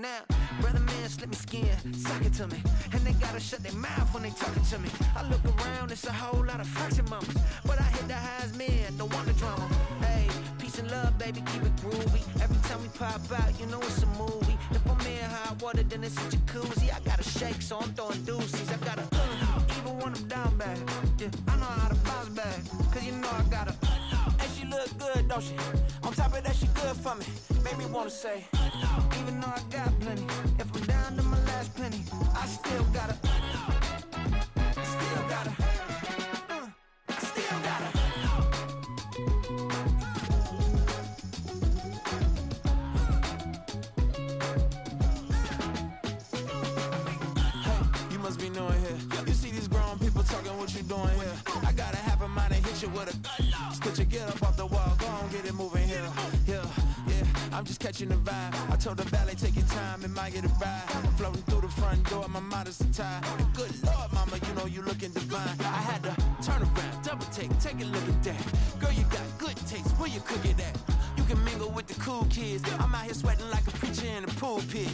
now. Brother man, slip me skin, suck it to me. And they gotta shut their mouth when they talking to me. I look around, it's a whole lot of foxy mamas. But I hit the highs, man, don't want the drama. Hey, peace and love, baby, keep it groovy. Every time we pop out, you know it's a movie. If I'm in hot water, then it's a jacuzzi. I gotta shake, so I'm throwing deuces. I gotta, even when I'm down bad. Yeah, I know how to bounce back, cause you know I gotta. And she look good, don't she? On top of that, she good for me. Made me wanna say, even though I got plenty, if I'm down to my last penny, I still gotta, I still gotta, I still gotta. Hey, you must be knowing here. You see these grown people talking, what you doing here? I gotta have a mind to hit you with a put your get up off the wall, go on, get it moving here. Yeah, I'm just catching the vibe. I told the valet, take your time, it might get a ride. I'm floating through the front door, my modest attire. And good Lord, mama, you know you looking divine. I had to turn around, double take a look at that. Girl, you got good taste, where you cook it at? You can mingle with the cool kids. I'm out here sweating like a preacher in a pool pit.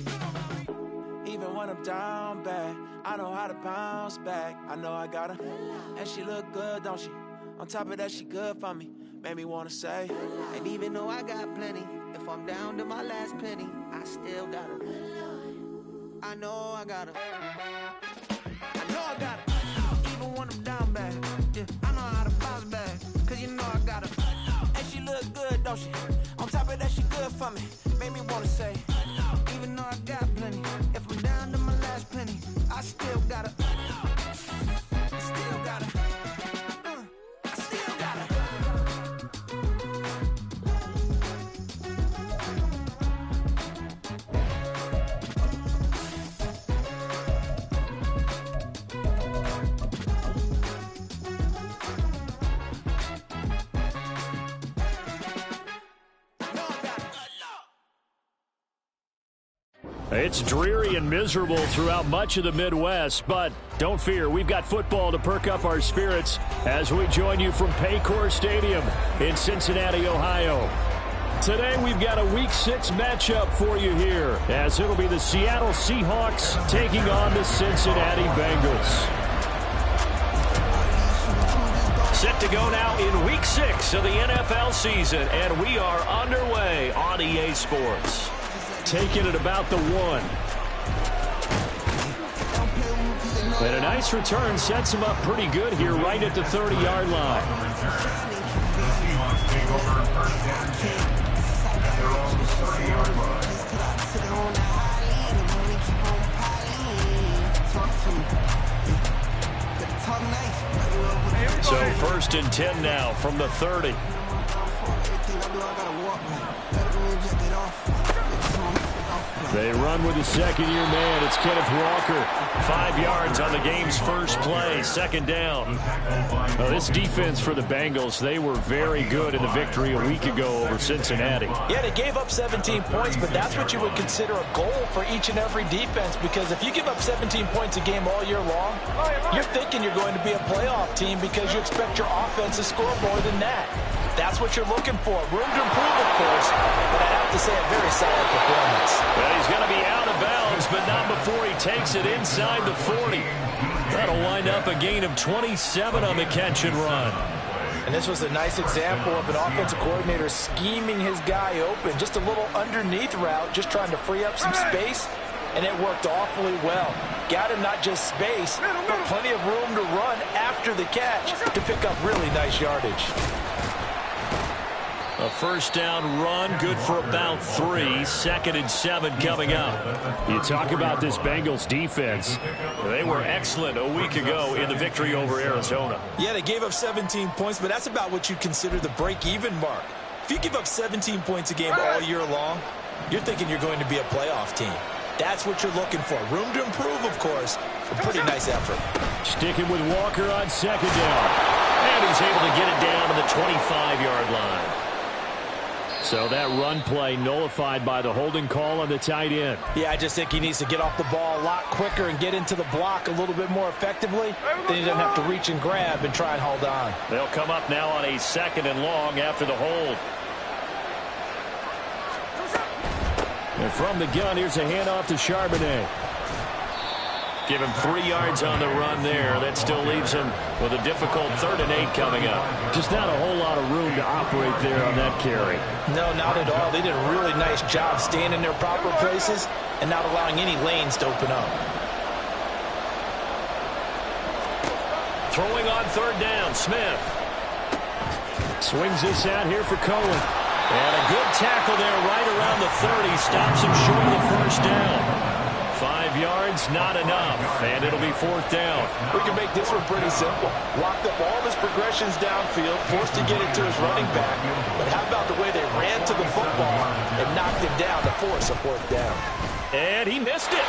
Even when I'm down bad, I know how to bounce back. I know I gotta, and she look good, don't she? On top of that, she good for me. Made me wanna say, and even though I got plenty, if I'm down to my last penny, I still gotta. I know I gotta. I know I gotta. Even when I'm down bad, yeah, I know how to bounce back, cause you know I gotta. And she look good, don't she? On top of that, she good for me. Made me wanna say, even though I got plenty, if I'm down to my last penny, I still gotta. I still gotta. It's dreary and miserable throughout much of the Midwest, but don't fear, we've got football to perk up our spirits as we join you from Paycor Stadium in Cincinnati, Ohio. Today we've got a Week 6 matchup for you here, as it'll be the Seattle Seahawks taking on the Cincinnati Bengals. Set to go now in Week 6 of the NFL season, and we are underway on EA Sports. Taking it about the 1. And a nice return sets him up pretty good here right at the 30-yard line. So 1st and 10 now from the 30. They run with the second-year man. It's Kenneth Walker. 5 yards on the game's first play. 2nd down. Well, this defense for the Bengals, they were very good in the victory a week ago over Cincinnati. Yeah, they gave up 17 points, but that's what you would consider a goal for each and every defense, because if you give up 17 points a game all year long, you're thinking you're going to be a playoff team because you expect your offense to score more than that. That's what you're looking for. Room to improve, of course, but I'd have to say a very solid performance. Well, he's going to be out of bounds, but not before he takes it inside the 40. That'll wind up a gain of 27 on the catch and run. And this was a nice example of an offensive coordinator scheming his guy open. Just a little underneath route, just trying to free up some space, and it worked awfully well. Got him not just space, but plenty of room to run after the catch to pick up really nice yardage. A 1st down run, good for about 3. 2nd and 7 coming up. You talk about this Bengals defense. They were excellent a week ago in the victory over Arizona. Yeah, they gave up 17 points, but that's about what you consider the break-even mark. If you give up 17 points a game all year long, you're thinking you're going to be a playoff team. That's what you're looking for. Room to improve, of course. A pretty nice effort. Sticking with Walker on 2nd down. And he's able to get it down to the 25-yard line. So that run play nullified by the holding call on the tight end. Yeah, I just think he needs to get off the ball a lot quicker and get into the block a little bit more effectively. Then he doesn't have to reach and grab and try and hold on. They'll come up now on a 2nd and long after the hold. And from the gun, here's a handoff to Charbonnet. Give him 3 yards on the run there. That still leaves him with a difficult 3rd and 8 coming up. Just not a whole lot of room to operate there on that carry. No, not at all. They did a really nice job staying in their proper places and not allowing any lanes to open up. Throwing on 3rd down, Smith. Swings this out here for Cohen. And a good tackle there right around the 30. Stops him short of the 1st down. 5 yards, not enough, and it'll be 4th down. We can make this one pretty simple. Locked up all his progressions downfield, forced to get it to his running back. But how about the way they ran to the football and knocked him down to force a 4th down? And he missed it.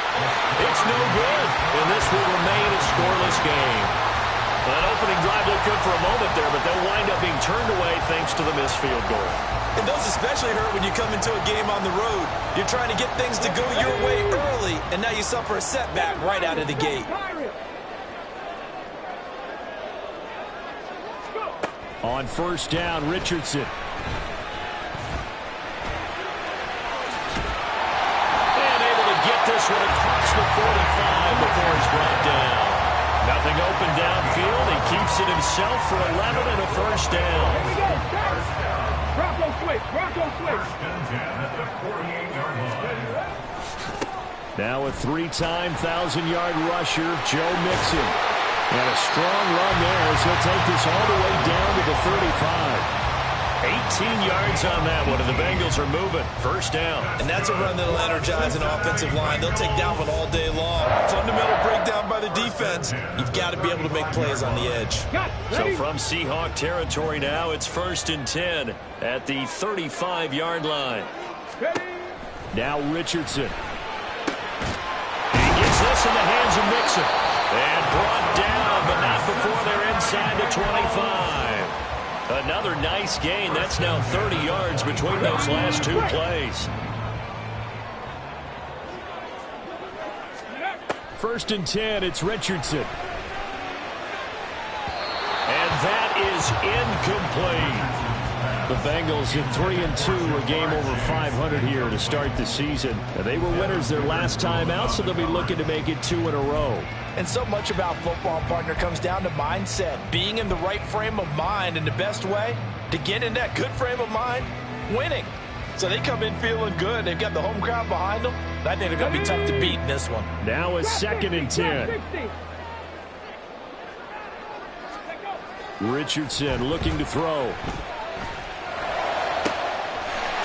It's no good, and this will remain a scoreless game. That opening drive looked good for a moment there, but they'll wind up being turned away thanks to the missed field goal. And those especially hurt when you come into a game on the road. You're trying to get things to go your way early, and now you suffer a setback right out of the gate. On 1st down, Richardson. And able to get this one across the 45 before he's brought down. Nothing open downfield. He keeps it himself for 11 and a 1st down. Bronco switch. Now a 3-time 1,000-yard rusher, Joe Mixon. And a strong run there as he'll take this all the way down to the 35. 18 yards on that one, and the Bengals are moving. 1st down. And that's a run that'll energize an offensive line. They'll take that one all day long. Fundamental breakdown by the defense. You've got to be able to make plays on the edge. So from Seahawk territory now, it's 1st and 10 at the 35-yard line. Now Richardson. He gets this in the hands of Mixon. And brought down, but not before they're inside the 25. Another nice gain. That's now 30 yards between those last 2 plays. 1st and 10, it's Richardson. And that is incomplete. The Bengals at 3-2, a game over 500 here to start the season. They were winners their last time out, so they'll be looking to make it 2 in a row. And so much about football, partner, comes down to mindset. Being in the right frame of mind, and the best way to get in that good frame of mind, winning. So they come in feeling good. They've got the home crowd behind them. I think they're going to be tough to beat in this one. Now a 2nd and 10. Richardson looking to throw.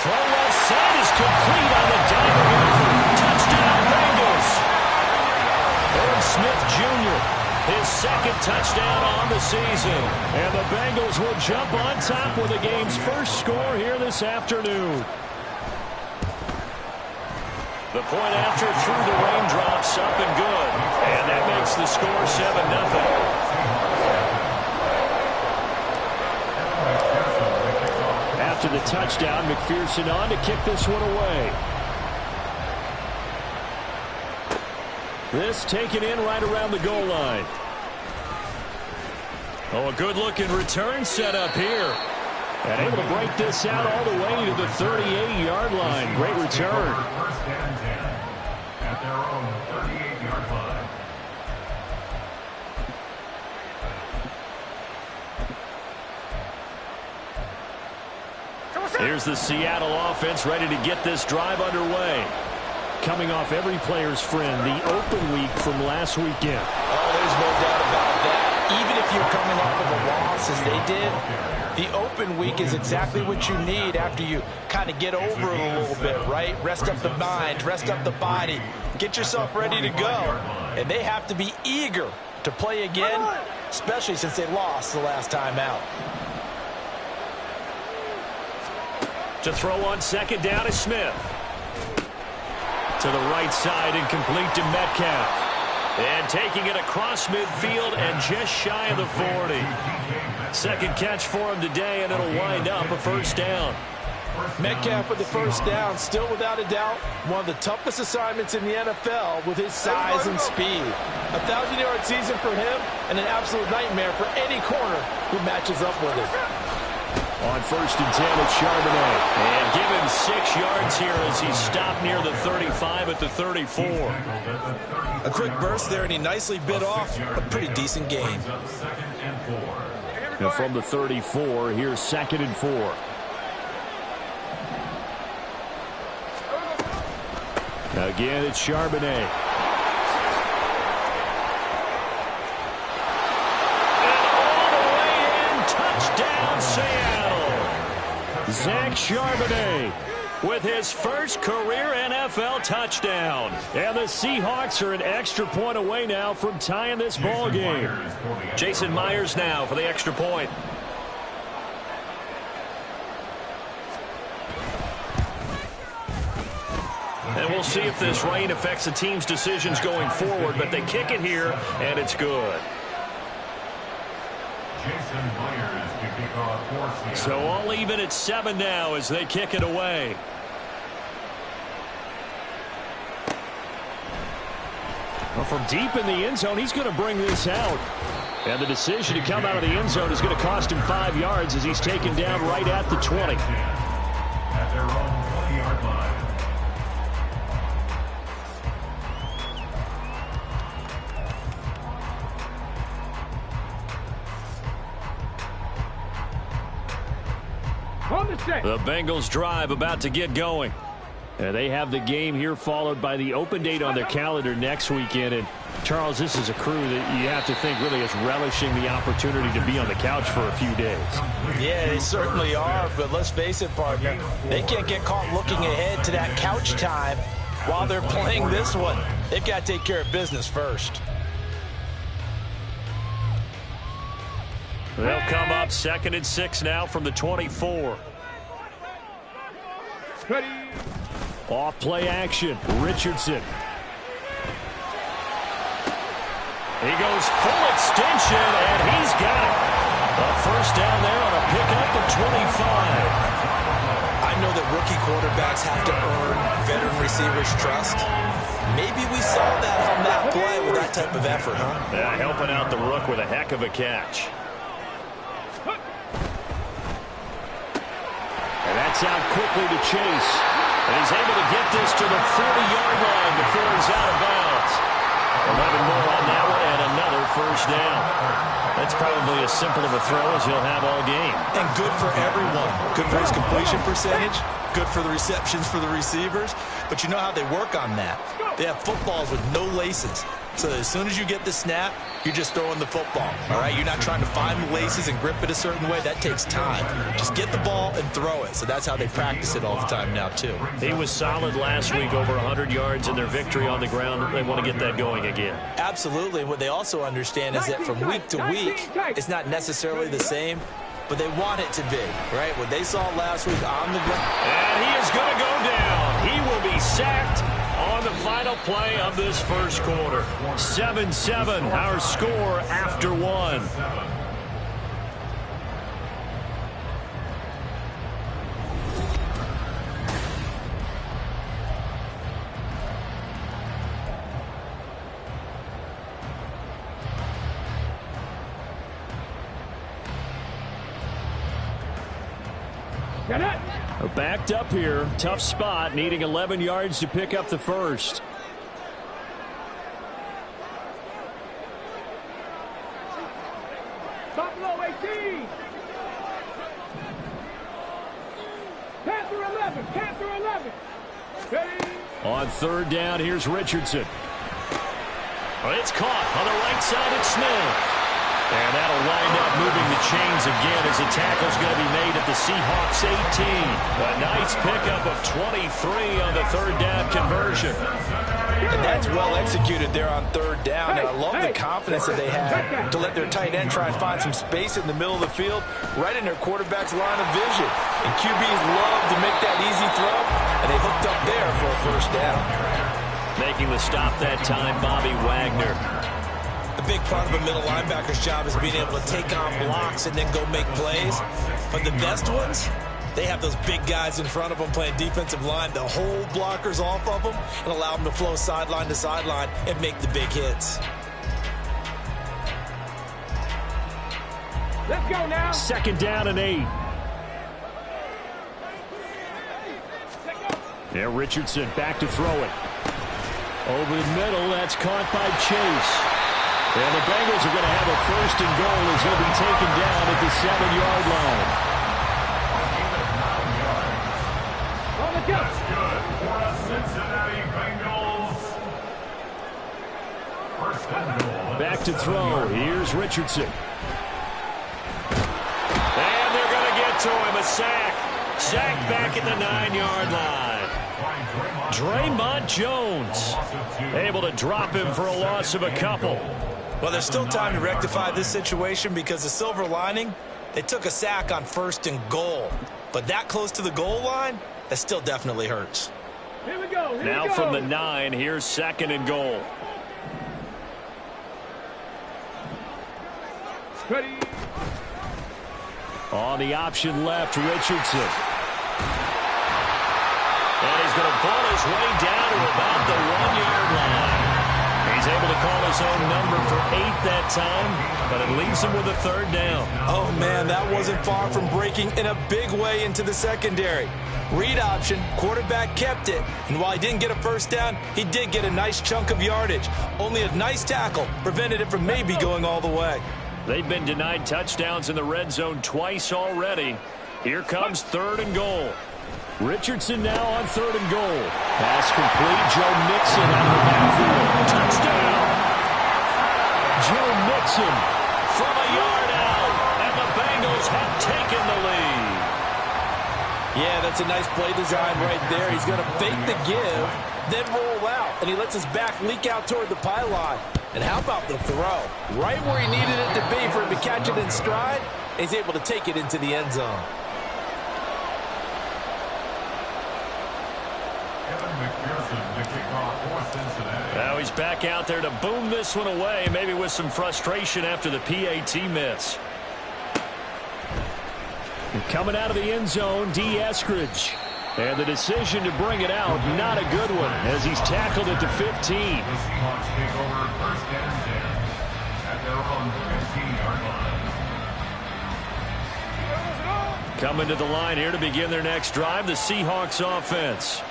Throw left side is complete on the diving effort. Touchdown, Bengals. Irv Smith Jr., his 2nd touchdown on the season. And the Bengals will jump on top with the game's first score here this afternoon. The point after through the raindrops, up and good. And that makes the score 7-0. After the touchdown, McPherson on to kick this one away. This taken in right around the goal line. Oh, a good-looking return set up here. And able to break this out all the way to the 38-yard line. Great return. First and 10 at their own 38-yard line. Here's the Seattle offense ready to get this drive underway. Coming off every player's friend, the open week from last weekend. Oh, there's no doubt about that. Even if you're coming off of a loss as they did, the open week is exactly what you need after you kind of get over it a little bit, right? Rest up the mind, rest up the body, get yourself ready to go. And they have to be eager to play again, especially since they lost the last time out. To throw on 2nd down is Smith. To the right side and complete to Metcalf. And taking it across midfield and just shy of the 40. 2nd catch for him today, and it'll wind up a 1st down. Metcalf with the 1st down, still without a doubt, one of the toughest assignments in the NFL with his size and speed. A 1,000-yard season for him and an absolute nightmare for any corner who matches up with him. On 1st and 10, it's Charbonnet. And give him 6 yards here as he stopped near the 35 at the 34. A quick burst there, and he nicely bit off a pretty decent gain. And from the 34, here's 2nd and 4. Again, it's Charbonnet. And all the way in, touchdown, Seattle. Zach Charbonnet with his first career NFL touchdown. And the Seahawks are an extra point away now from tying this ball game. Jason Myers now for the extra point. And we'll see if this rain affects the team's decisions going forward, but they kick it here, and it's good. So all even at 7 now as they kick it away. Well, from deep in the end zone, he's going to bring this out. And the decision to come out of the end zone is going to cost him 5 yards as he's taken down right at the 20. At their own 20-yard line. The Bengals drive about to get going. And they have the game here followed by the open date on their calendar next weekend. And Charles, this is a crew that you have to think really is relishing the opportunity to be on the couch for a few days. Yeah, they certainly are, but let's face it, partner. They can't get caught looking ahead to that couch time while they're playing this one. They've got to take care of business first. They'll come up 2nd and 6 now from the 24. Ready. Off play action. Richardson. He goes full extension, and he's got it. A first down there on a pickup of 25. I know that rookie quarterbacks have to earn veteran receivers' trust. Maybe we saw that on that play with that type of effort, huh? Yeah, helping out the rook with a heck of a catch. And that's out quickly to Chase. And he's able to get this to the 40-yard line before he's out of bounds. 11 more on that one and another first down. That's probably as simple of a throw as he'll have all game. And good for everyone. Good for his completion percentage. Good for the receptions for the receivers. But you know how they work on that. They have footballs with no laces. So as soon as you get the snap, you're just throwing the football. All right, you're not trying to find the laces and grip it a certain way. That takes time. Just get the ball and throw it. So that's how they practice it all the time now, too. He was solid last week, over 100 yards in their victory on the ground. They want to get that going again. Absolutely. What they also understand is that from week to week, it's not necessarily the same, but they want it to be, right? What they saw last week on the ground. And he is going to go down. He will be sacked on the final play of this first quarter. 7-7, our score after 1. Backed up here, tough spot, needing 11 yards to pick up the first. Buffalo 18. Panther 11. Panther 11. Ready. On 3rd down, here's Richardson. It's caught on the right side. It's Smith. And that'll wind up moving the chains again as the tackle's going to be made at the Seahawks 18. A nice pickup of 23 on the 3rd down conversion. And that's well executed there on 3rd down. And I love the confidence that they had to let their tight end try and find some space in the middle of the field, right in their quarterback's line of vision. And QBs love to make that easy throw, and they hooked up there for a first down. Making the stop that time, Bobby Wagner. A big part of a middle linebacker's job is being able to take on blocks and then go make plays. But the best ones, they have those big guys in front of them playing defensive line to hold blockers off of them and allow them to flow sideline to sideline and make the big hits. Let's go now. 2nd down and 8. Yeah, Richardson back to throw it. Over the middle, that's caught by Chase. And the Bengals are going to have a first and goal as he'll be taken down at the 7-yard line. That's good for the Cincinnati Bengals. First and goal. Back to throw. Here's Richardson. And they're going to get to him. A sack. Sack back at the 9-yard line. Draymond Jones able to drop him for a loss of a couple. Well, there's still time to rectify this situation because the silver lining, they took a sack on first and goal. But that close to the goal line, that still definitely hurts. Here we go. Now from the 9, here's second and goal. Ready. On the option left, Richardson. And he's going to ball his way down to about the 1-yard line. He's able to call his own number for 8 that time, but it leaves him with a third down. Oh, man, that wasn't far from breaking in a big way into the secondary. Read option, quarterback kept it, and while he didn't get a first down, he did get a nice chunk of yardage. Only a nice tackle prevented it from maybe going all the way. They've been denied touchdowns in the red zone twice already. Here comes third and goal. Richardson now on third and goal. Pass complete. Joe Mixon out of the backfield. Touchdown! Joe Mixon from a yard out, and the Bengals have taken the lead. Yeah, that's a nice play design right there. He's going to fake the give, then roll out, and he lets his back leak out toward the pylon. And how about the throw? Right where he needed it to be for him to catch it in stride, and he's able to take it into the end zone. Now he's back out there to boom this one away, maybe with some frustration after the PAT miss. And coming out of the end zone, D. Eskridge. And the decision to bring it out, not a good one, as he's tackled at the 15. The Seahawks take over first and 10 at their own 15-yard line. Coming to the line here to begin their next drive, the Seahawks offense.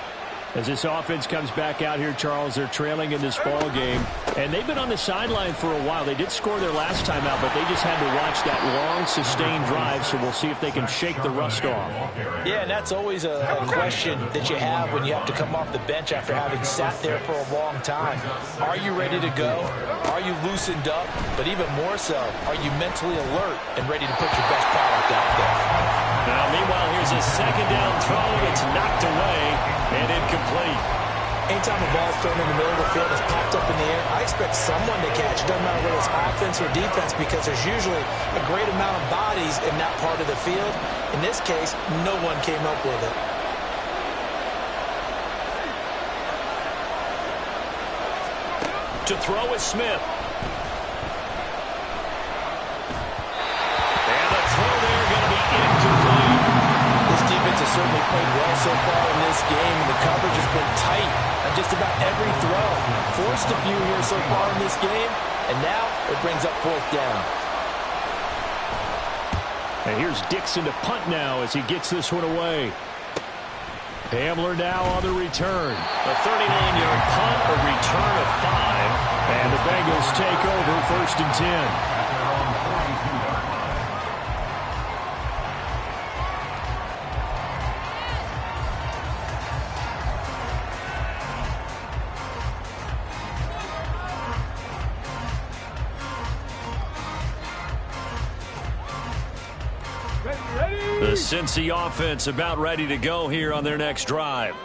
As this offense comes back out here, Charles, they're trailing in this ball game. And they've been on the sideline for a while. They did score their last time out, but they just had to watch that long, sustained drive, so we'll see if they can shake the rust off. Yeah, and that's always a question that you have when you have to come off the bench after having sat there for a long time. Are you ready to go? Are you loosened up? But even more so, are you mentally alert and ready to put your best product out there? Now, meanwhile, here's a second down throw. It's knocked away and incomplete. Anytime a ball's thrown in the middle of the field, it's popped up in the air, I expect someone to catch it. Doesn't matter whether it's offense or defense, because there's usually a great amount of bodies in that part of the field. In this case, no one came up with it. To throw is Smith. And the throw there going to be incomplete. This defense has certainly played well so far in this game, and the coverage has been tight on just about every throw. Forced a few here so far in this game, and now it brings up fourth down. And here's Dixon to punt now as he gets this one away. Hamler now on the return. A 39-yard punt, a return of 5. And the Bengals take over first and 10. The Cincy offense about ready to go here on their next drive.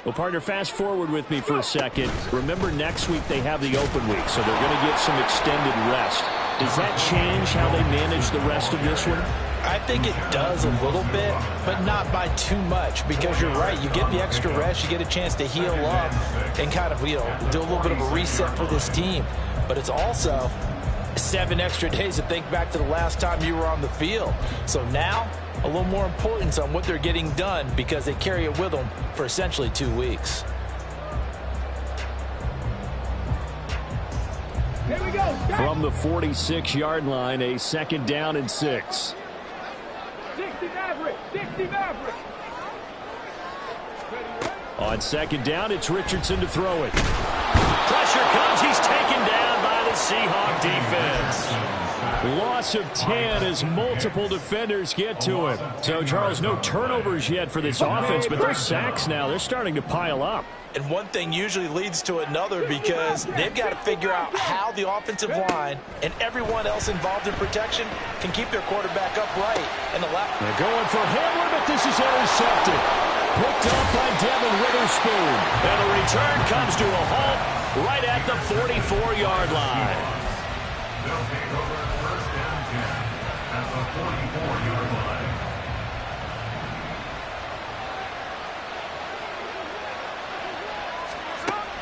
Well, partner, fast forward with me for a second. Remember, next week they have the open week, so they're going to get some extended rest. Does that change how they manage the rest of this one? I think it does a little bit, but not by too much, because you're right. You get the extra rest, you get a chance to heal up and kind of, do a little bit of a reset for this team. But it's also 7 extra days to think back to the last time you were on the field. So now, a little more importance on what they're getting done, because they carry it with them for essentially 2 weeks. Here we go. From the 46-yard line, a second down and 6. 60 Maverick. 60 Maverick. On second down, it's Richardson to throw it. Pressure comes. He's taken down by the Seahawk defense. Loss of 10 as multiple defenders get to him. So, Charles, no turnovers yet for this offense, but those sacks now, they're starting to pile up. And one thing usually leads to another because they've got to figure out how the offensive line and everyone else involved in protection can keep their quarterback upright. And they're going for Hamler, but this is intercepted. Picked up by Devin Witherspoon. And the return comes to a halt right at the 44-yard line. They'll take over first and 10 at the 44-yard line.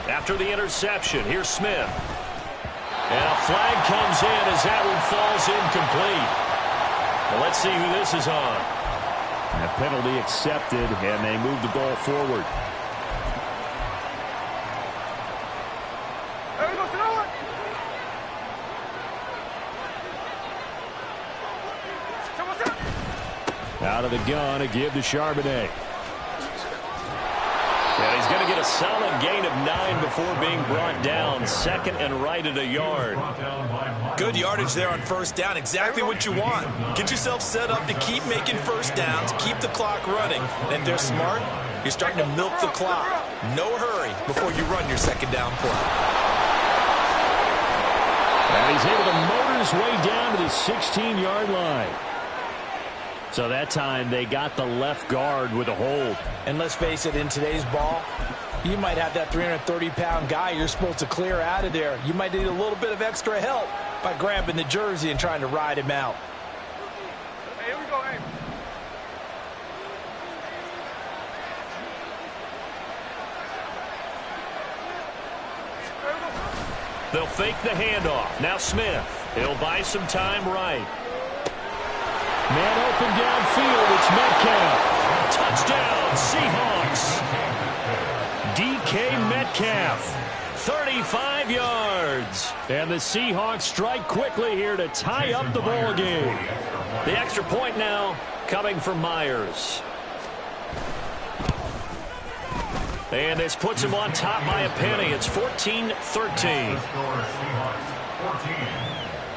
After the interception, here's Smith. And a flag comes in as that one falls incomplete. Well, let's see who this is on. That penalty accepted, and they move the ball forward. Out of the gun, a give to Charbonnet. And he's going to get a solid gain of 9 before being brought down. Second and right at a yard. Good yardage there on first down. Exactly what you want. Get yourself set up to keep making first downs, keep the clock running. And if they're smart, you're starting to milk the clock. No hurry before you run your second down play. And he's able to motor his way down to the 16-yard line. So that time they got the left guard with a hold. And let's face it, in today's ball, you might have that 330-pound guy you're supposed to clear out of there. You might need a little bit of extra help by grabbing the jersey and trying to ride him out. Hey, here we go, hey. They'll fake the handoff. Now Smith. He'll buy some time right. Man open downfield. It's Metcalf. Touchdown, Seahawks. DK Metcalf. 35 yards. And the Seahawks strike quickly here to tie up the ball game. The extra point now coming from Myers. And this puts him on top by a penny. It's 14-13. Seahawks 14,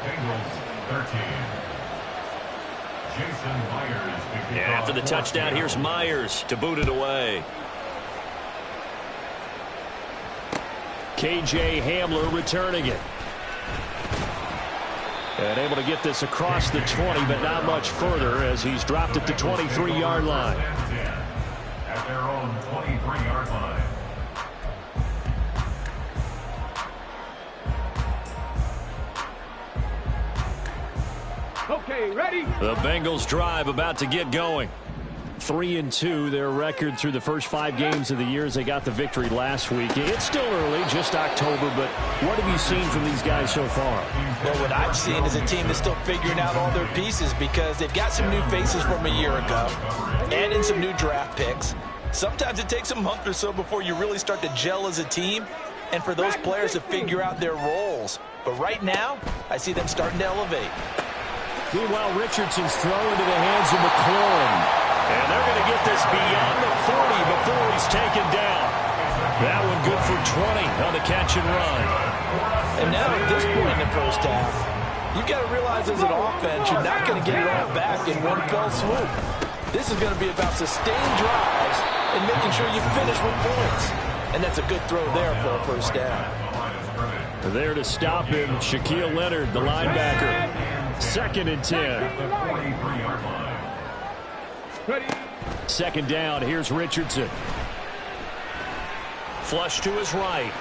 Bengals 13. Jason Myers. And after the touchdown, here's Myers to boot it away. KJ Hamler returning it. And able to get this across the 20, but not much further as he's dropped at the 23-yard line. At their own 23-yard line. Okay, ready? The Bengals drive about to get going. 3-2, their record through the first 5 games of the year as they got the victory last week. It's still early, just October, but what have you seen from these guys so far? Well, what I've seen is a team that's still figuring out all their pieces because they've got some new faces from a year ago and in some new draft picks. Sometimes it takes a month or so before you really start to gel as a team and for those players to figure out their roles. But right now, I see them starting to elevate. Meanwhile, Richardson's throw into the hands of McLaurin. And they're going to get this beyond the 40 before he's taken down. That one good for 20 on the catch and run. And now at this point in the first half, you've got to realize as an offense, you're not going to get it all back in one fell swoop. This is going to be about sustained drives and making sure you finish with points. And that's a good throw there for a first down. There to stop him, Shaquille Leonard, the linebacker. 2nd and 10. Ready? 2nd down, here's Richardson. Flush to his right.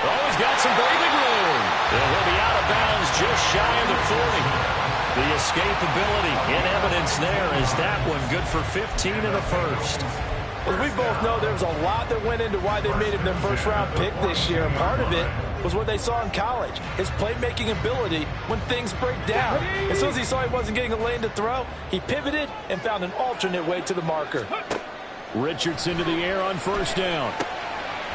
Oh, he's got some breathing room. And he'll be out of bounds just shy of the 40. The escapability in evidence there is that one good for 15 in the first. Well, we both know there's a lot that went into why they made him their first-round pick this year. Part of it was what they saw in college, his playmaking ability when things break down. As soon as he saw he wasn't getting a lane to throw, he pivoted and found an alternate way to the marker. Richardson to the air on first down.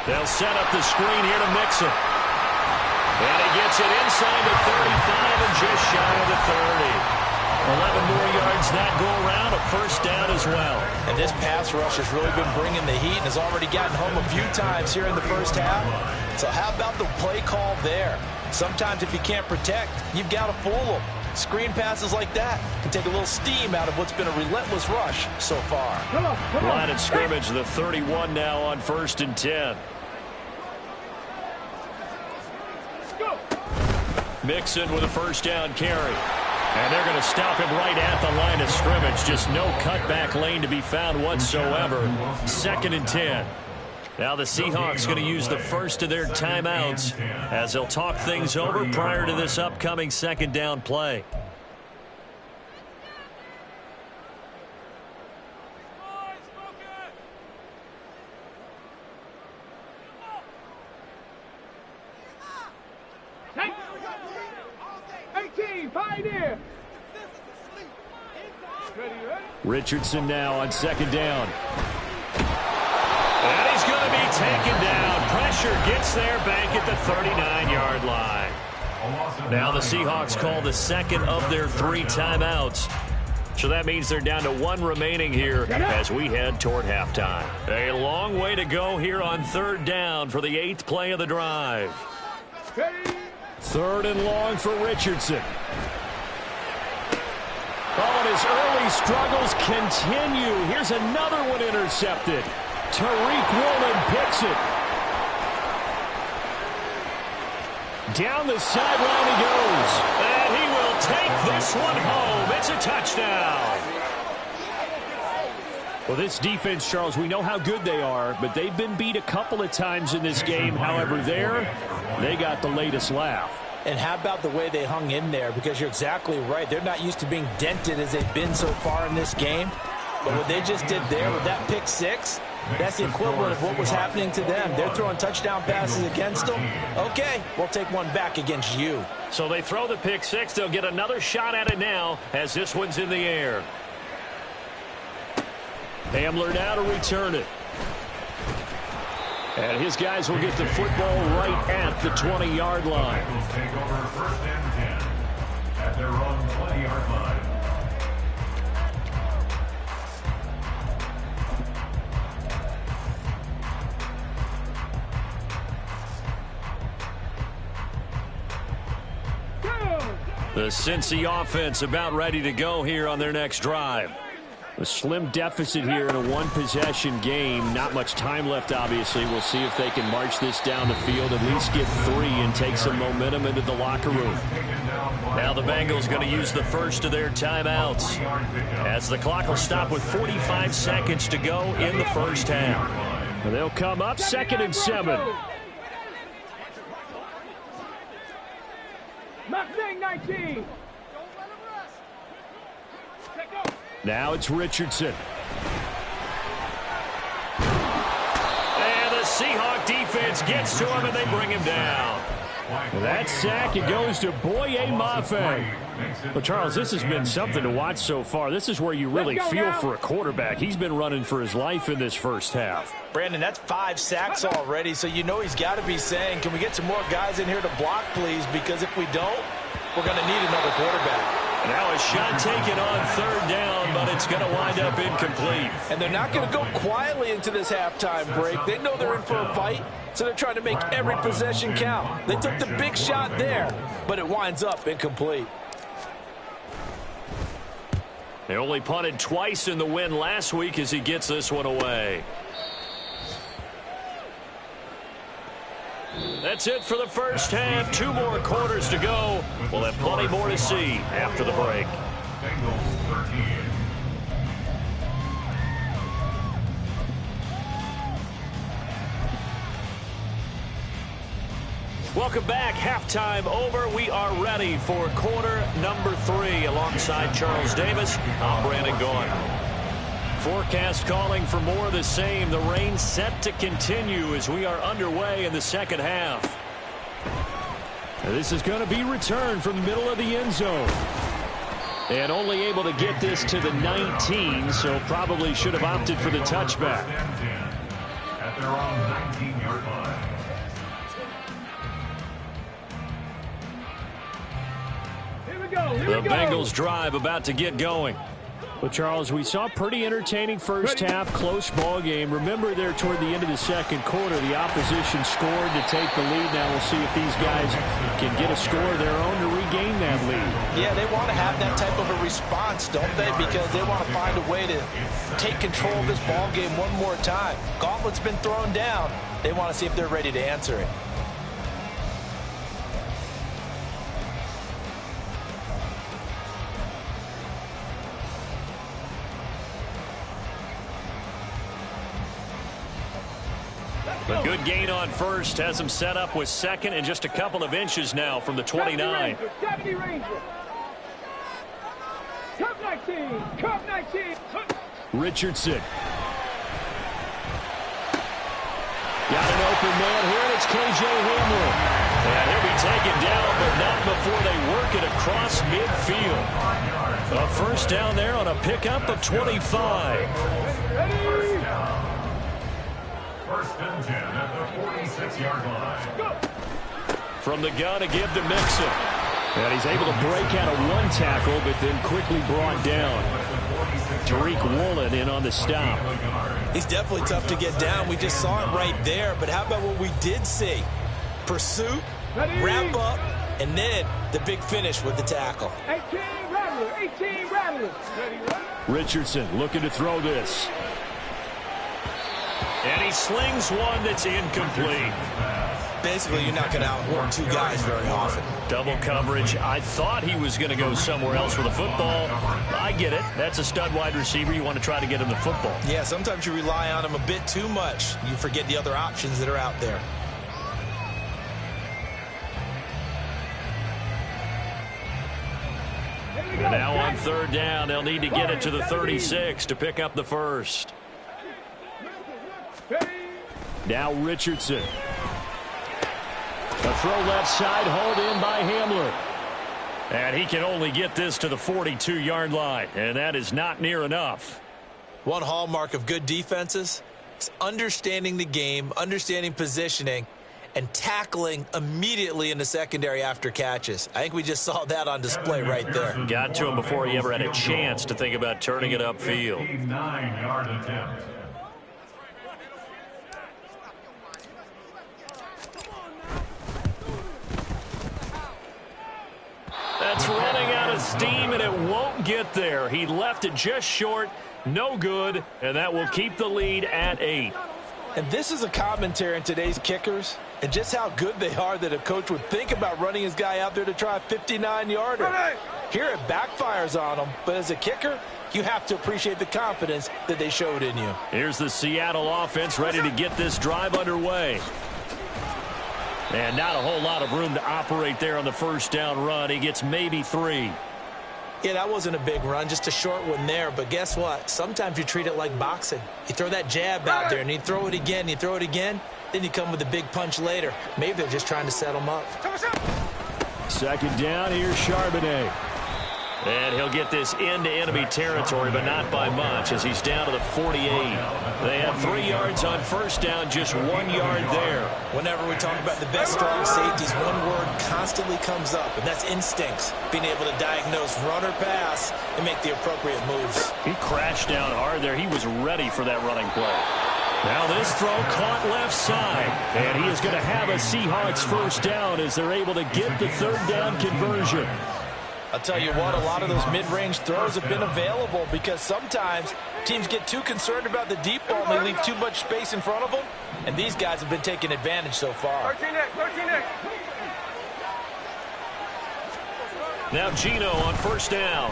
They'll set up the screen here to Mixon. And he gets it inside the 35 and just shy of the 30. 11 more yards that go around, a first down as well. And this pass rush has really been bringing the heat and has already gotten home a few times here in the first half. So how about the play call there? Sometimes if you can't protect, you've got to fool them. Screen passes like that can take a little steam out of what's been a relentless rush so far. Line of scrimmage, the 31 now on 1st and 10. Mixon with a first down carry. And they're going to stop him right at the line of scrimmage. Just no cutback lane to be found whatsoever. 2nd and 10. Now the Seahawks going to use the first of their timeouts as they'll talk things over prior to this upcoming 2nd down play. Richardson now on 2nd down. And he's going to be taken down. Pressure gets there back at the 39-yard line. Now the Seahawks call the 2nd of their 3 timeouts. So that means they're down to 1 remaining here as we head toward halftime. A long way to go here on 3rd down for the 8th play of the drive. 3rd and long for Richardson. Oh, and his early struggles continue. Here's another one intercepted. Tariq Woolen picks it. Down the sideline he goes. And he will take this one home. It's a touchdown. Well, this defense, Charles, we know how good they are, but they've been beat a couple of times in this game. However, they got the latest laugh. And how about the way they hung in there? Because you're exactly right. They're not used to being dented as they've been so far in this game. But what they just did there with that pick 6, that's the equivalent of what was happening to them. They're throwing touchdown passes against them. Okay, we'll take one back against you. So they throw the pick 6. They'll get another shot at it now as this one's in the air. Hamler now to return it. And his guys will get the football right at the 20-yard line. Bengals take over 1st and 10 at their own 20-yard line. The Cincy offense about ready to go here on their next drive. A slim deficit here in a 1-possession game. Not much time left, obviously. We'll see if they can march this down the field, at least get 3 and take some momentum into the locker room. Now the Bengals going to use the first of their timeouts as the clock will stop with 45 seconds to go in the first half. And they'll come up 2nd and 7. Mustang 19. Now it's Richardson. And the Seahawk defense gets to him and they bring him down. That sack, it goes to Wk6. Well, Charles, this has been something to watch so far. This is where you really feel for a quarterback. He's been running for his life in this first half. Brandon, that's 5 sacks already, so you know he's got to be saying, can we get some more guys in here to block, please? Because if we don't, we're going to need another quarterback. Now a shot taken on 3rd down, but it's going to wind up incomplete. And they're not going to go quietly into this halftime break. They know they're in for a fight, so they're trying to make every possession count. They took the big shot there, but it winds up incomplete. They only punted twice in the win last week as he gets this one away. That's it for the first half. 2 more quarters to go. We'll have plenty more to see after the break. Bengals 13. Welcome back. Halftime over. We are ready for quarter number 3. Alongside Charles Davis, I'm Brandon Gaughan. Forecast calling for more of the same. The rain set to continue as we are underway in the second half. This is going to be returned from the middle of the end zone. And only able to get this to the 19, so probably should have opted for the touchback. At their own 19-yard line. The Bengals drive about to get going. Well, Charles, we saw a pretty entertaining first half, close ball game. Remember there toward the end of the second quarter, the opposition scored to take the lead. Now we'll see if these guys can get a score of their own to regain that lead. Yeah, they want to have that type of a response, don't they? Because they want to find a way to take control of this ball game one more time. Gauntlet's been thrown down. They want to see if they're ready to answer it. A good gain on first has him set up with second and just a couple of inches now from the 29. Deputy Ranger. Cup 19. Cup 19. Richardson. Got an open man here, and it's K.J. Hamler. And he'll be taken down, but not before they work it across midfield. A first down there on a pickup of 25. First and 10 at the 46-yard line. From the gun to give to Mixon. And he's able to break out of one tackle, but then quickly brought down. Tariq Woolen in on the stop. He's definitely tough to get down. We just saw it right there. But how about what we did see? Pursuit, wrap up, and then the big finish with the tackle. 18 Rattler. 18 Rattler. Richardson looking to throw this. And he slings one that's incomplete. Basically, you're not going to outwork two guys very often. Double coverage. I thought he was going to go somewhere else with the football. I get it. That's a stud wide receiver. You want to try to get him the football. Yeah, sometimes you rely on him a bit too much. You forget the other options that are out there. And now on third down, they'll need to get it to the 36 to pick up the first. Now Richardson. A throw left side, hauled in by Hamler. And he can only get this to the 42-yard line, and that is not near enough. One hallmark of good defenses is understanding the game, understanding positioning, and tackling immediately in the secondary after catches. I think we just saw that on display right there. Got to him before he ever had a chance to think about turning it upfield. 9-yard attempt. That's running out of steam, and it won't get there. He left it just short, no good, and that will keep the lead at 8. And this is a commentary on today's kickers and just how good they are that a coach would think about running his guy out there to try a 59-yarder. Here it backfires on him, but as a kicker, you have to appreciate the confidence that they showed in you. Here's the Seattle offense ready to get this drive underway. And not a whole lot of room to operate there on the first down run. He gets maybe 3. Yeah, that wasn't a big run, just a short one there. But guess what? Sometimes you treat it like boxing. You throw that jab out there, and you throw it again, you throw it again, then you come with a big punch later. Maybe they're just trying to set them up. Second down, here's Charbonnet. And he'll get this into enemy territory, but not by much, as he's down to the 48. They have 3 yards on first down, just 1 yard there. Whenever we talk about the best strong safeties, one word constantly comes up, and that's instincts. Being able to diagnose run or pass and make the appropriate moves. He crashed down hard there. He was ready for that running play. Now this throw caught left side, and he is going to have a Seahawks first down as they're able to get the third down conversion. I'll tell you what, a lot of those mid-range throws have been available because sometimes teams get too concerned about the deep ball and they leave too much space in front of them, and these guys have been taking advantage so far. 13 next. Now Gino on first down.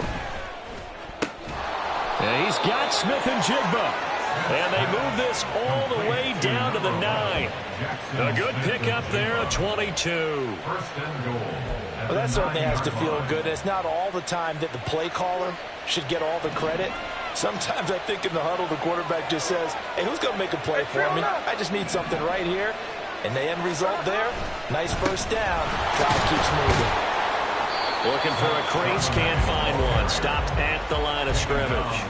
And he's got Smith and Jigba. And they move this all the way down to the 9. A good pickup there at 22. First and goal. Well, that certainly has to feel good. It's not all the time that the play caller should get all the credit. Sometimes I think in the huddle, the quarterback just says, hey, who's going to make a play for me? I just need something right here. And the end result there, nice first down. Drive keeps moving. Looking for a crease, can't find one. Stopped at the line of scrimmage.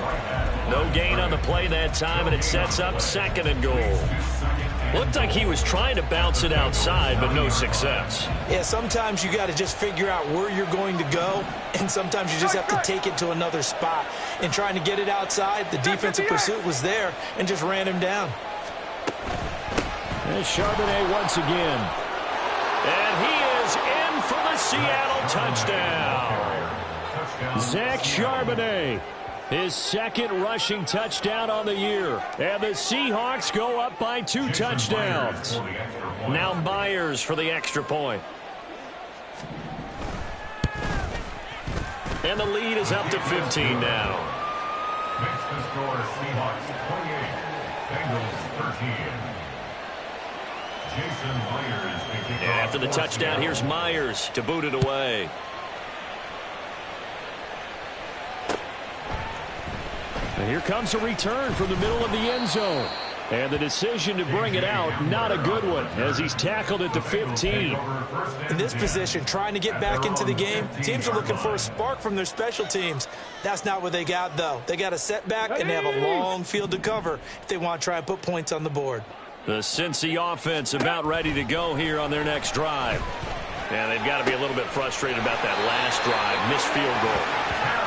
No gain on the play that time, and it sets up second and goal. Looked like he was trying to bounce it outside, but no success. Yeah, sometimes you got to just figure out where you're going to go, and sometimes you just have to take it to another spot. In trying to get it outside, the defensive pursuit was there and just ran him down. And Charbonnet once again. And he is in for the Seattle touchdown. Zach Charbonnet, his second rushing touchdown on the year. And the Seahawks go up by 2 touchdowns. Now Myers for the extra point. And the lead is up to 15 now. Makes the score Seahawks 28, Bengals 13. Jason Myers. And after the touchdown, here's Myers to boot it away. And here comes a return from the middle of the end zone. And the decision to bring it out, not a good one, as he's tackled at the 15. In this position, trying to get back into the game, teams are looking for a spark from their special teams. That's not what they got, though. They got a setback, and they have a long field to cover if they want to try and put points on the board. The Cincy offense about ready to go here on their next drive. And they've got to be a little bit frustrated about that last drive, missed field goal.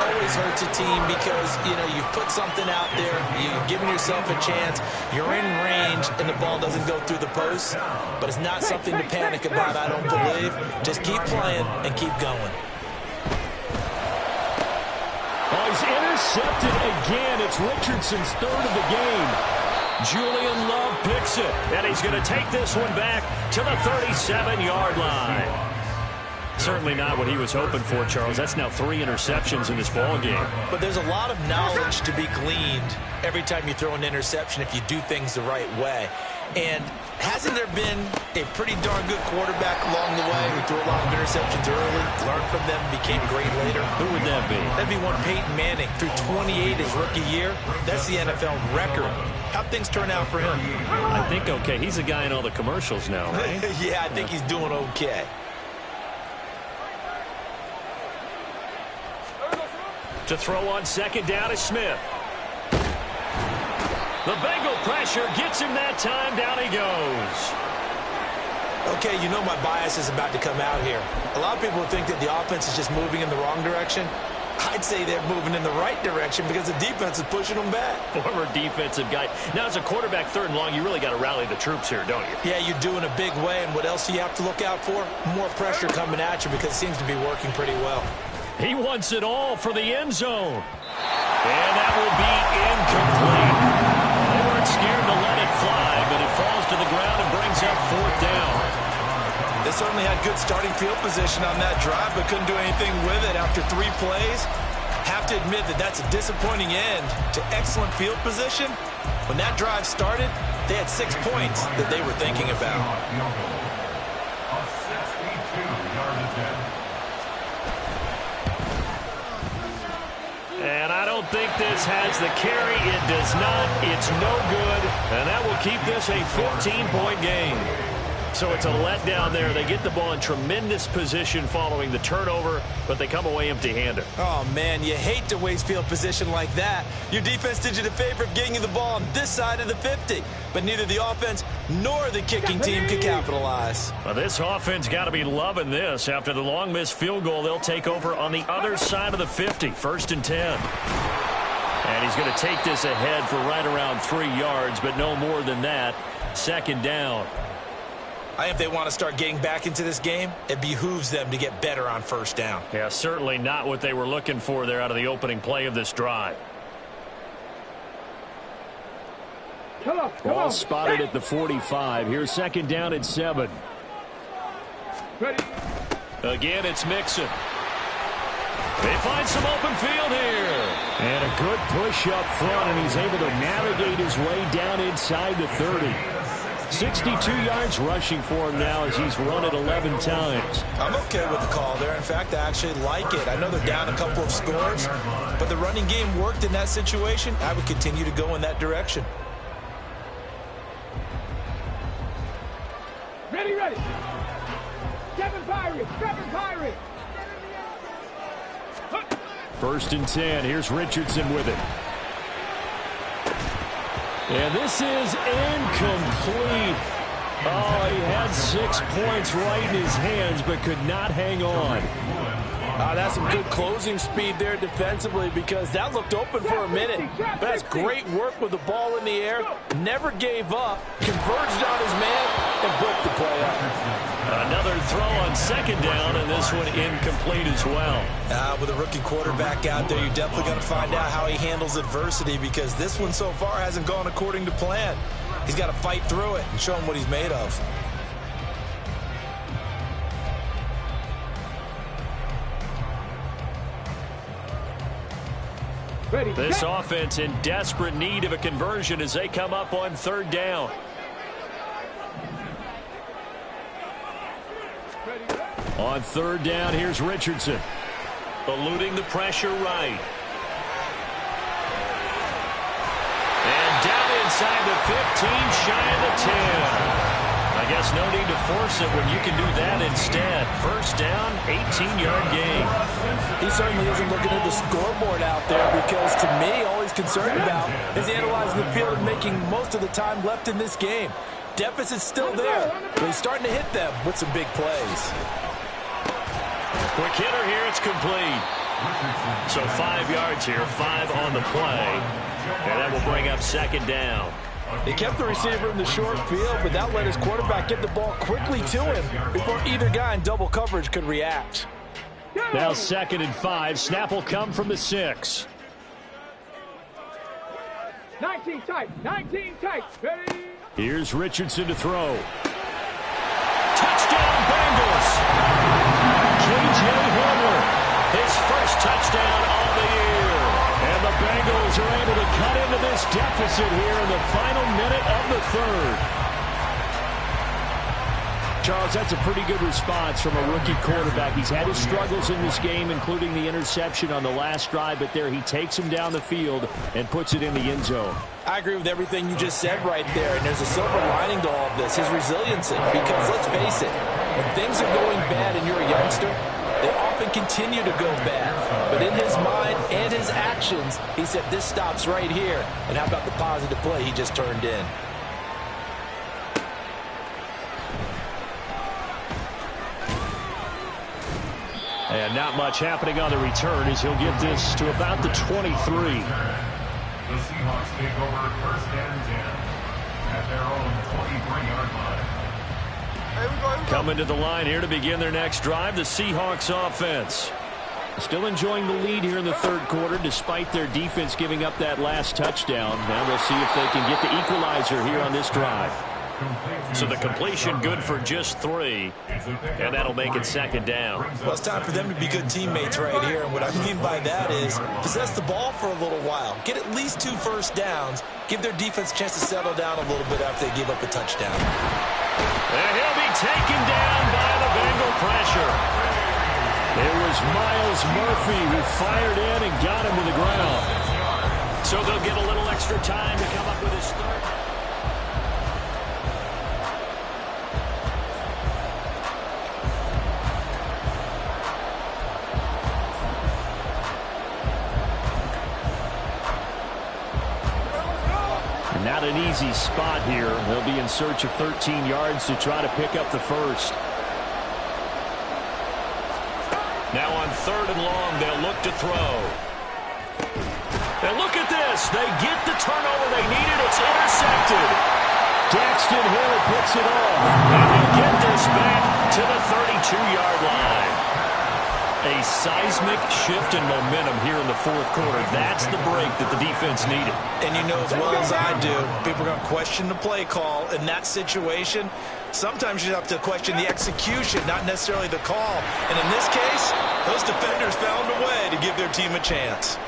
Always hurts a team because, you know, you've put something out there, you've given yourself a chance, you're in range, and the ball doesn't go through the post. But it's not something to panic about, I don't believe. Just keep playing and keep going. Oh, he's intercepted again. It's Richardson's third of the game. Julian Love picks it, and he's going to take this one back to the 37-yard line. Certainly not what he was hoping for, Charles. That's now 3 interceptions in this ball game. But there's a lot of knowledge to be gleaned every time you throw an interception if you do things the right way. And hasn't there been a pretty darn good quarterback along the way who threw a lot of interceptions early, learned from them, became great later? Who would that be? That'd be one Peyton Manning, threw 28 his rookie year. That's the NFL record. How'd things turn out for him? I think okay. He's a guy in all the commercials now, right? Yeah, I think he's doing okay. To throw on second down is Smith. The Bengal pressure gets him that time. Down he goes. Okay, you know my bias is about to come out here. A lot of people think that the offense is just moving in the wrong direction. I'd say they're moving in the right direction because the defense is pushing them back. Former defensive guy. Now, as a quarterback, 3rd and long, you really got to rally the troops here, don't you? Yeah, you're doing a big way, and what else do you have to look out for? More pressure coming at you because it seems to be working pretty well. He wants it all for the end zone. And that will be incomplete. They weren't scared to let it fly, but it falls to the ground and brings up 4th down. They certainly had good starting field position on that drive, but couldn't do anything with it after 3 plays. Have to admit that that's a disappointing end to excellent field position. When that drive started, they had 6 points that they were thinking about. A 62-yard attempt. And I don't think this has the carry. It does not. It's no good. And that will keep this a 15-point game. So it's a letdown there. They get the ball in tremendous position following the turnover, but they come away empty-handed. Oh, man, you hate to waste field position like that. Your defense did you the favor of getting you the ball on this side of the 50, but neither the offense nor the kicking team could capitalize. Well, this offense got to be loving this. After the long missed field goal, they'll take over on the other side of the 50, 1st and 10. And he's going to take this ahead for right around 3 yards, but no more than that. 2nd down. I think if they want to start getting back into this game, it behooves them to get better on 1st down. Yeah, certainly not what they were looking for there out of the opening play of this drive. Ball spotted at the 45. Here's 2nd down and 7. Ready. Again, it's Mixon. They find some open field here. And a good push up front, and he's able to navigate his way down inside the 30. 62 yards rushing for him now as he's run it 11 times. I'm okay with the call there. In fact, I actually like it. I know they're down a couple of scores, but the running game worked in that situation. I would continue to go in that direction. Ready, ready. Kevin Pirate. 1st and 10. Here's Richardson with it. And this is incomplete. Oh, he had 6 points right in his hands, but could not hang on. That's some good closing speed there defensively, because that looked open for a minute. But that's great work with the ball in the air. Never gave up, converged on his man, and broke the play up. Another throw on second down, and this one incomplete as well. With a rookie quarterback out there, you're definitely going to find out how he handles adversity, because this one so far hasn't gone according to plan. He's got to fight through it and show him what he's made of. This offense in desperate need of a conversion as they come up on third down. On third down, here's Richardson. Eluding the pressure right. And down inside the 15, shy of the 10. I guess no need to force it when you can do that instead. First down, 18-yard gain. He certainly isn't looking at the scoreboard out there, because to me, all he's concerned about is analyzing the field and making most of the time left in this game. Deficit's still there, but he's starting to hit them with some big plays. Quick hitter here, it's complete. So 5 yards here, 5 on the play. And that will bring up second down. He kept the receiver in the short field, but that let his quarterback get the ball quickly to him before either guy in double coverage could react. Now 2nd and 5. Snap will come from the 6. 19 tight. 19 tight. Ready? Here's Richardson to throw. Touchdown, Bengals. J.J. Horner, his first touchdown of the year. And the Bengals are able to cut into this deficit here in the final minute of the third. Charles, that's a pretty good response from a rookie quarterback. He's had his struggles in this game, including the interception on the last drive, but there he takes him down the field and puts it in the end zone. I agree with everything you just said right there, and there's a silver lining to all of this, his resiliency, because let's face it, when things are going bad and you're a youngster, they often continue to go bad. But in his mind and his actions, he said, this stops right here. And how about the positive play he just turned in? And not much happening on the return as he'll get this to about the 23. The Seahawks take over first and 10 at their own 23-yard line. Coming to the line here to begin their next drive, the Seahawks offense. Still enjoying the lead here in the third quarter despite their defense giving up that last touchdown. Now we'll see if they can get the equalizer here on this drive. So the completion good for just 3, and that'll make it second down. Well, it's time for them to be good teammates right here, and what I mean by that is possess the ball for a little while, get at least 2 first downs, give their defense a chance to settle down a little bit after they give up a touchdown. And he'll be taken down by the Bengal pressure. It was Miles Murphy who fired in and got him to the ground. So they'll get a little extra time to come up with his third. Not an easy spot here. They'll be in search of 13 yards to try to pick up the first. Now on third and long, they'll look to throw. And look at this. They get the turnover they needed. It's intercepted. Daxton Hill picks it off. And he'll get this back to the 32-yard line. A seismic shift in momentum here in the fourth quarter. That's the break that the defense needed. And you know as well as I do, people are going to question the play call in that situation. Sometimes you have to question the execution, not necessarily the call. And in this case, those defenders found a way to give their team a chance.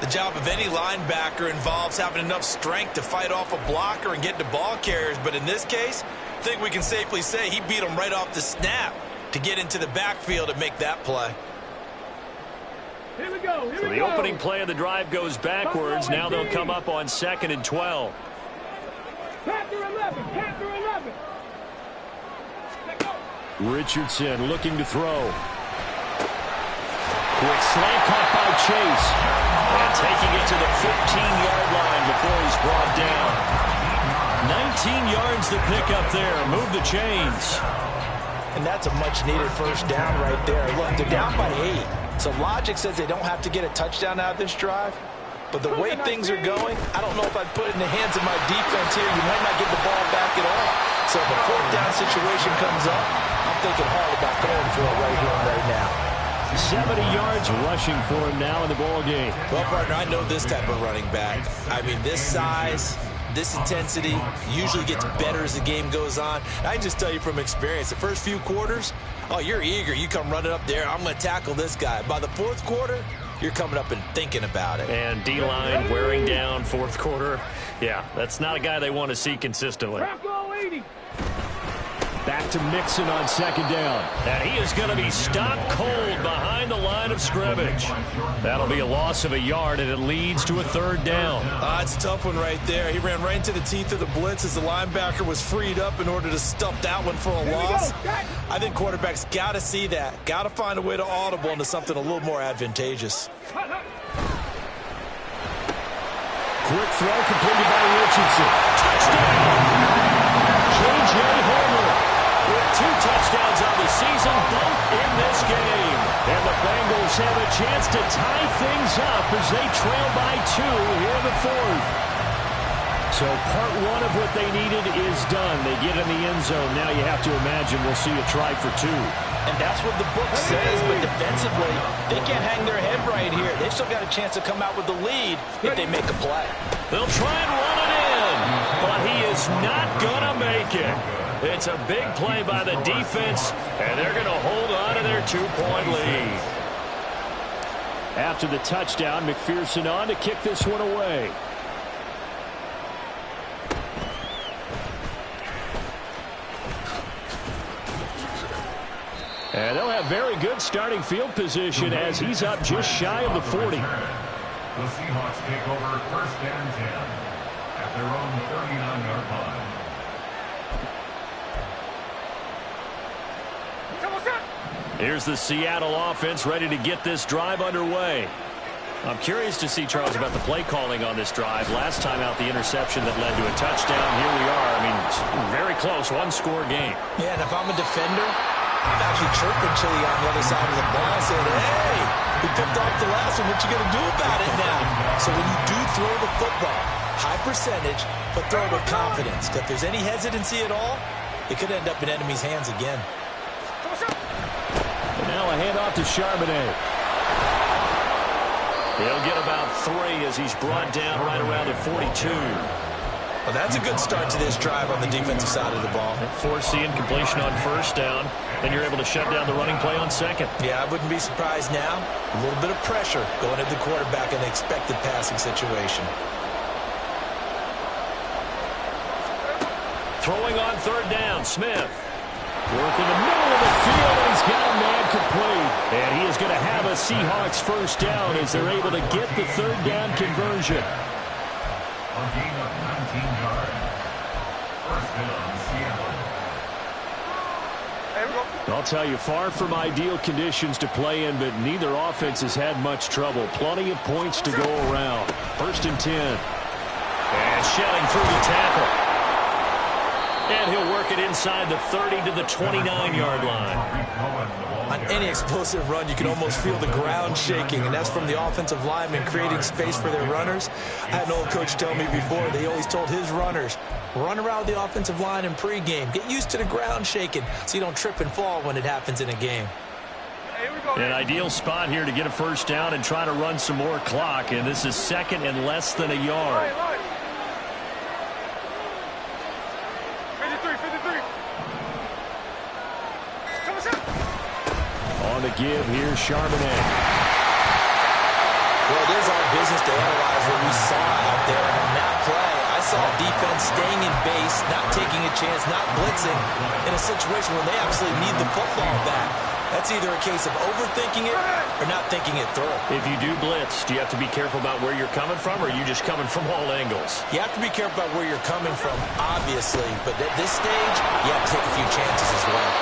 The job of any linebacker involves having enough strength to fight off a blocker and get to ball carriers. But in this case, I think we can safely say he beat them right off the snap to get into the backfield and make that play. Here we go. So the opening play of the drive goes backwards. Now they'll come up on 2nd and 12. Panther 11. Panther 11. Richardson looking to throw. Quick slant caught by Chase. And taking it to the 15-yard line before he's brought down. yards to pick up there. Move the chains. And that's a much-needed first down right there. Look, they're down by 8. So logic says they don't have to get a touchdown out of this drive. But the way things are going, I don't know if I'd put it in the hands of my defense here. You might not get the ball back at all. So if a fourth down situation comes up, I'm thinking hard about going for it right here and right now. 70 yards rushing for him now in the ball game. Well, partner, I know this type of running back. I mean, this size, this intensity usually gets better as the game goes on. I can just tell you from experience, the first few quarters, oh, you're eager. You come running up there, I'm going to tackle this guy. By the fourth quarter, you're coming up and thinking about it. And D-line wearing down fourth quarter. Yeah, that's not a guy they want to see consistently. Back to Mixon on second down. And he is going to be stopped cold behind the line of scrimmage. That'll be a loss of a yard, and it leads to a third down. It's a tough one right there. He ran right into the teeth of the blitz as the linebacker was freed up in order to stuff that one for a loss. I think quarterbacks got to see that. Got to find a way to audible into something a little more advantageous. Quick throw completed by Richardson. Touchdown! J.J. Horner with 2 touchdowns on the season, both in this game. And the Bengals have a chance to tie things up as they trail by 2 here in the fourth. So part 1 of what they needed is done. They get in the end zone. Now you have to imagine we'll see a try for 2. And that's what the book says, but defensively, they can't hang their head right here. They've still got a chance to come out with the lead if they make a play. They'll try and run it in, but he is not going to make it. It's a big play by the defense, and they're going to hold on to their 2-point lead. After the touchdown, McPherson on to kick this one away. And they'll have very good starting field position as he's up just shy of the 40. The Seahawks take over first and 10 at their own 39-yard line. Here's the Seattle offense ready to get this drive underway. I'm curious to see, Charles, about the play calling on this drive. Last time out, the interception that led to a touchdown. Here we are. I mean, it's very close, 1-score game. Yeah, and if I'm a defender, I'm actually chirping Chili on the other side of the ball, saying, hey, we picked off the last one. What you going to do about it now? So when you do throw the football, high percentage, but throw it with confidence. Because if there's any hesitancy at all, it could end up in enemy's hands again. And now a handoff to Charbonnet. He'll get about 3 as he's brought down right around the 42. Well, that's a good start to this drive on the defensive side of the ball. Forcing completion on first down. Then you're able to shut down the running play on second. Yeah, I wouldn't be surprised now. A little bit of pressure going at the quarterback in the expected passing situation. Throwing on third down, Smith. Working the middle of the field, and he's got a man complete. And he is going to have a Seahawks first down as they're able to get the third down conversion. A gain of 19 yards. First down, Seattle. I'll tell you, far from ideal conditions to play in, but neither offense has had much trouble. Plenty of points to go around. First and 10. And shedding through the tackle. And he'll work it inside the 30 to the 29-yard line. On any explosive run, you can almost feel the ground shaking, and that's from the offensive linemen creating space for their runners. I had an old coach tell me before, they always told his runners, run around the offensive line in pregame. Get used to the ground shaking so you don't trip and fall when it happens in a game. An ideal spot here to get a first down and try to run some more clock, and this is second and less than a yard. On the give here, Charbonnet. Well, it is our business to analyze what we saw out there. And on that play, I saw defense staying in base, not taking a chance, not blitzing in a situation when they absolutely need the football back. That's either a case of overthinking it or not thinking it through. If you do blitz, do you have to be careful about where you're coming from, or are you just coming from all angles? You have to be careful about where you're coming from, obviously. But at this stage, you have to take a few chances as well.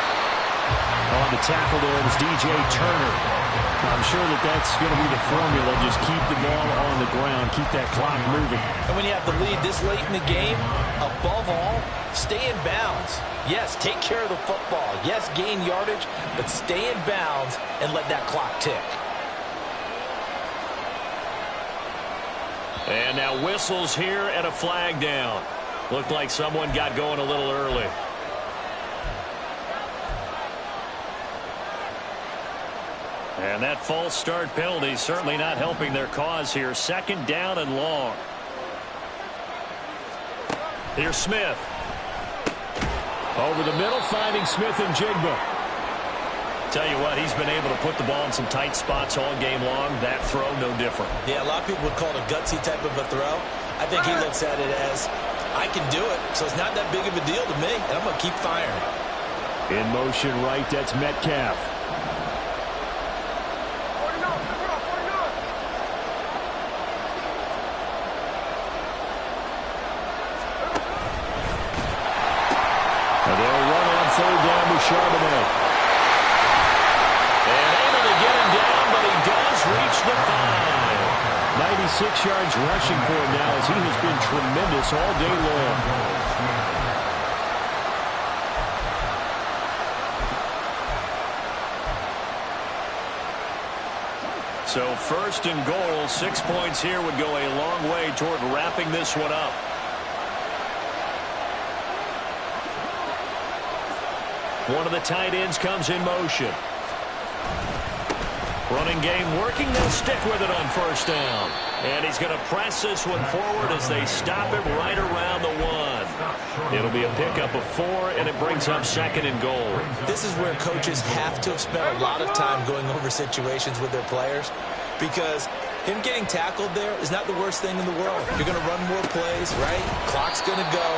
On the tackle there is DJ Turner. I'm sure that's going to be the formula. Just keep the ball on the ground, keep that clock moving. And when you have the lead this late in the game, above all, stay in bounds. Yes, take care of the football. Yes, gain yardage, but stay in bounds and let that clock tick. And now whistles here and a flag down. Looked like someone got going a little early. And that false start penalty certainly not helping their cause here. Second down and long. Here's Smith. Over the middle, finding Smith and Jigba. Tell you what, he's been able to put the ball in some tight spots all game long. That throw, no different. Yeah, a lot of people would call it a gutsy type of a throw. I think he looks at it as, I can do it, so it's not that big of a deal to me, and I'm going to keep firing. In motion right, that's Metcalf. And they'll run on third down with Charbonnet. And able to get him down, but he does reach the 5. 96 yards rushing for him now as he has been tremendous all day long. So first and goal, 6 points here would go a long way toward wrapping this one up. One of the tight ends comes in motion. Running game working. They'll stick with it on first down. And he's going to press this one forward as they stop him right around the 1. It'll be a pickup of 4, and it brings up second and goal. This is where coaches have to have spent a lot of time going over situations with their players, because him getting tackled there is not the worst thing in the world. You're going to run more plays, right? Clock's going to go.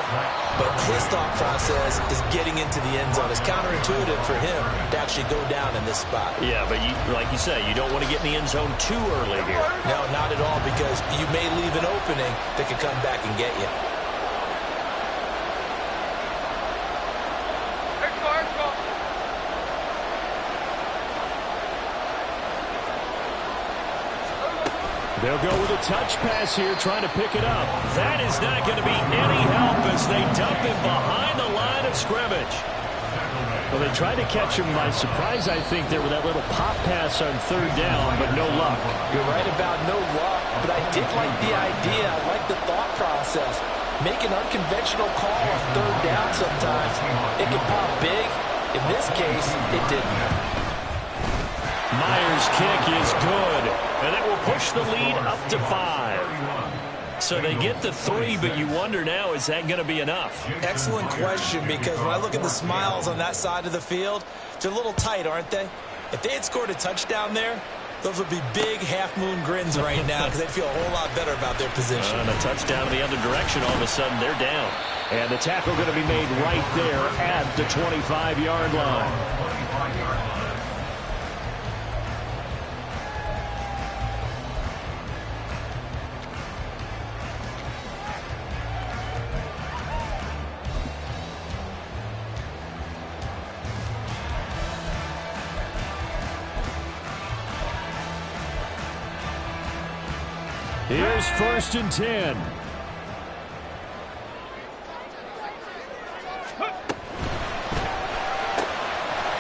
But his thought process is getting into the end zone. It's counterintuitive for him to actually go down in this spot. Yeah, but like you say, you don't want to get in the end zone too early here. No, not at all, because you may leave an opening that could come back and get you. They'll go with a touch pass here, trying to pick it up. That is not going to be any help as they dump him behind the line of scrimmage. Well, they tried to catch him by surprise, I think, there with that little pop pass on third down, but no luck. You're right about no luck, but I did like the idea. I like the thought process. Make an unconventional call on third down sometimes. It can pop big. In this case, it didn't. Myers' kick is good, and it will push the lead up to 5. So they get the 3, but you wonder now, is that going to be enough? Excellent question, because when I look at the smiles on that side of the field, they're a little tight, aren't they? If they had scored a touchdown there, those would be big half-moon grins right now, because they'd feel a whole lot better about their position. And a touchdown in the other direction, all of a sudden they're down. And the tackle going to be made right there at the 25-yard line. Here's 1st and 10.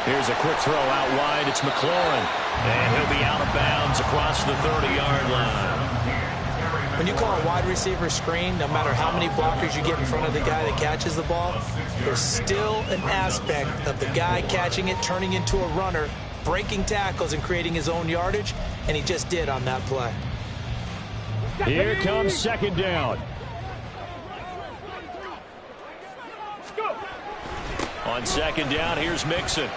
Here's a quick throw out wide. It's McLaurin. And he'll be out of bounds across the 30-yard line. When you call a wide receiver screen, no matter how many blockers you get in front of the guy that catches the ball, there's still an aspect of the guy catching it, turning into a runner, breaking tackles and creating his own yardage, and he just did on that play. Here comes second down. On second down, here's Mixon.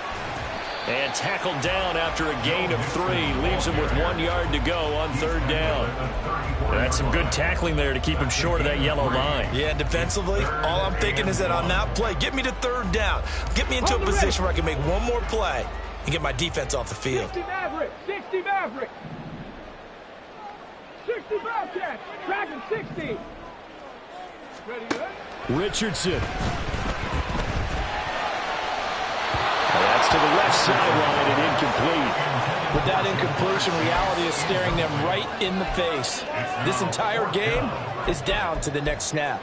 And tackled down after a gain of 3. Leaves him with 1 yard to go on third down. That's some good tackling there to keep him short of that yellow line. Yeah, defensively, all I'm thinking is that on that play, get me to third down. Get me into a position where I can make one more play and get my defense off the field. 60 Maverick! 60 Maverick! 60 Bobcat! Tracking 60! Ready, good? Richardson. That gets to the left sideline and incomplete. With that incompletion, reality is staring them right in the face. This entire game is down to the next snap.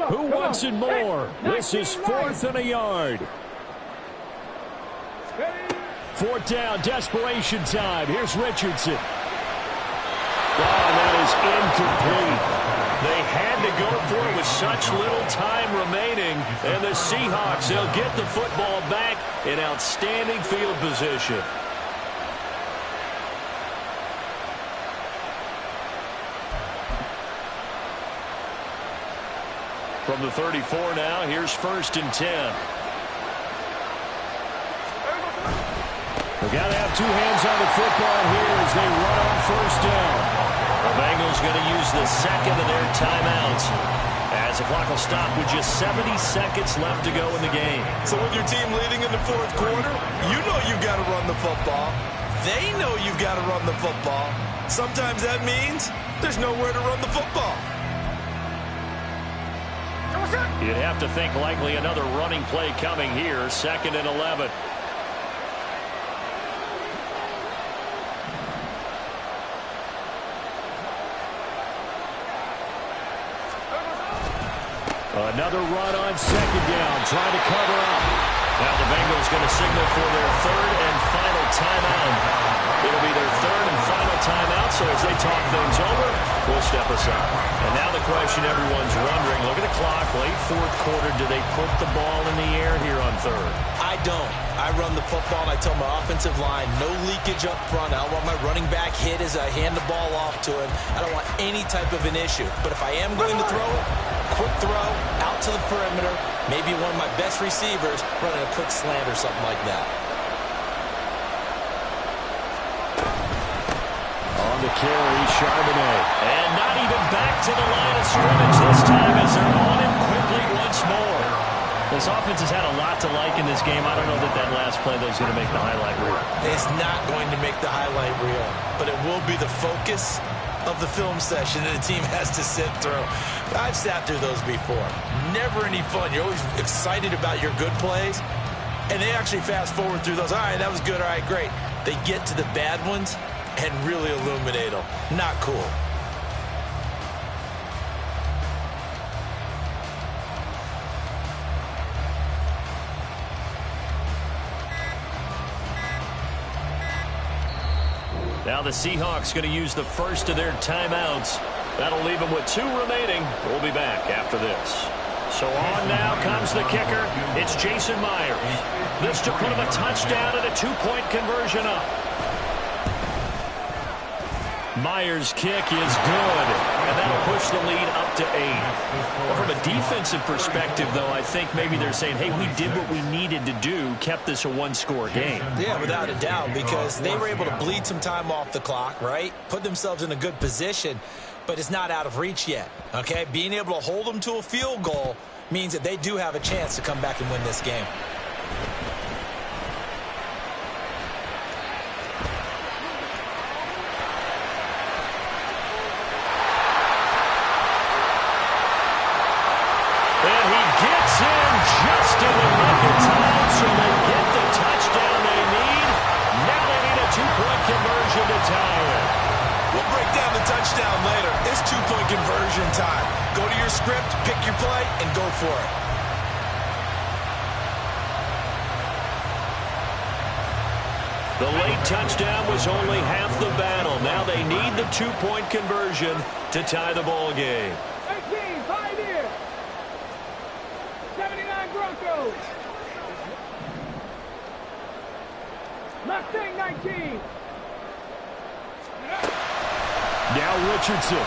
Who wants it more? This is 4th and a yard. 4th down, desperation time. Here's Richardson. Oh, and that is incomplete. They had to go for it with such little time remaining. And the Seahawks, they'll get the football back in outstanding field position. From the 34 now, here's 1st and 10. They've got to have two hands on the football here as they run on 1st down. The Bengals going to use the second of their timeouts as the clock will stop with just 70 seconds left to go in the game. So with your team leading in the 4th quarter, you know you've got to run the football. They know you've got to run the football. Sometimes that means there's nowhere to run the football. You'd have to think likely another running play coming here. 2nd and 11. Another run on 2nd down, trying to cover up. Now the Bengals going to signal for their 3rd and final timeout. It'll be their 3rd and final timeout, so as they talk things over, we'll step aside. And now the question everyone's wondering, look at the clock, late 4th quarter, do they put the ball in the air here on 3rd? I don't. I run the football, and I tell my offensive line, no leakage up front. I don't want my running back hit as I hand the ball off to him. I don't want any type of an issue. But if I am going to throw it, quick throw, out to the perimeter, maybe one of my best receivers running a quick slant or something like that. On the carry, Charbonnet. And not even back to the line of scrimmage this time as they're on him quickly once more. This offense has had a lot to like in this game. I don't know that last play though is going to make the highlight reel. It's not going to make the highlight reel, but it will be the focus of the film session that the team has to sit through. I've sat through those before. Never any fun. You're always excited about your good plays, and they actually fast forward through those. All right, that was good. All right, great. They get to the bad ones and really illuminate them. Not cool. Now the Seahawks going to use the first of their timeouts. That'll leave them with 2 remaining. We'll be back after this. So on now comes the kicker. It's Jason Myers. This to put him a touchdown and a 2-point conversion up. Myers' kick is good, and that'll push the lead up to 8. Well, from a defensive perspective, though, I think maybe they're saying, hey, we did what we needed to do, kept this a 1-score game. Yeah, without a doubt, because they were able to bleed some time off the clock, right? Put themselves in a good position, but it's not out of reach yet, okay? Being able to hold them to a field goal means that they do have a chance to come back and win this game. Just in the nick of time, so they get the touchdown they need. Now they need a 2-point conversion to tie it. We'll break down the touchdown later. It's 2-point conversion time. Go to your script, pick your play, and go for it. The late touchdown was only half the battle. Now they need the 2-point conversion to tie the ball game. 18, Pioneer. 79 Broncos. Mustang 19. Now Richardson.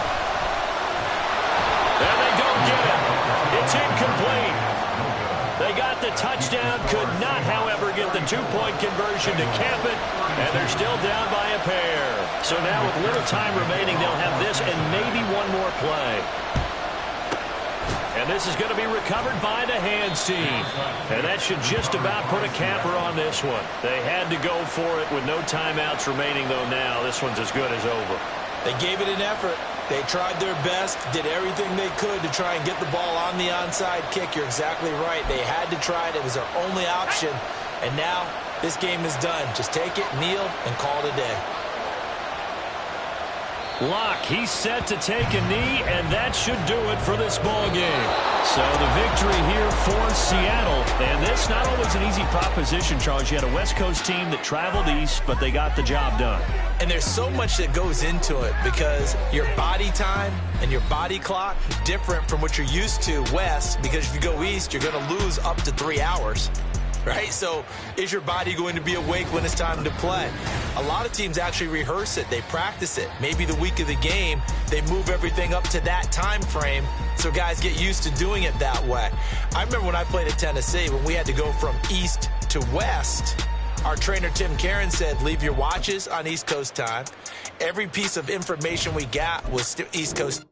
And they don't get it. It's incomplete. They got the touchdown, could not, however, get the 2-point conversion to cap it, and they're still down by a pair. So now with little time remaining, they'll have this and maybe one more play. And And this is going to be recovered by the hands team. And that should just about put a capper on this one. They had to go for it with no timeouts remaining, though now this one's as good as over. They gave it an effort. They tried their best, did everything they could to try and get the ball on the onside kick. You're exactly right. They had to try it. It was their only option. And now this game is done. Just take it, kneel, and call it a day. Locke, he's set to take a knee, and that should do it for this ball game. So the victory here for Seattle. And this not always an easy proposition, Charles. You had a West Coast team that traveled east, but they got the job done. And there's so much that goes into it because your body time and your body clock different from what you're used to west, because if you go east, you're going to lose up to 3 hours. Right? So is your body going to be awake when it's time to play? A lot of teams actually rehearse it. They practice it. Maybe the week of the game, they move everything up to that time frame so guys get used to doing it that way. I remember when I played at Tennessee, when we had to go from east to west, our trainer, Tim Karen, said, leave your watches on East Coast time. Every piece of information we got was East Coast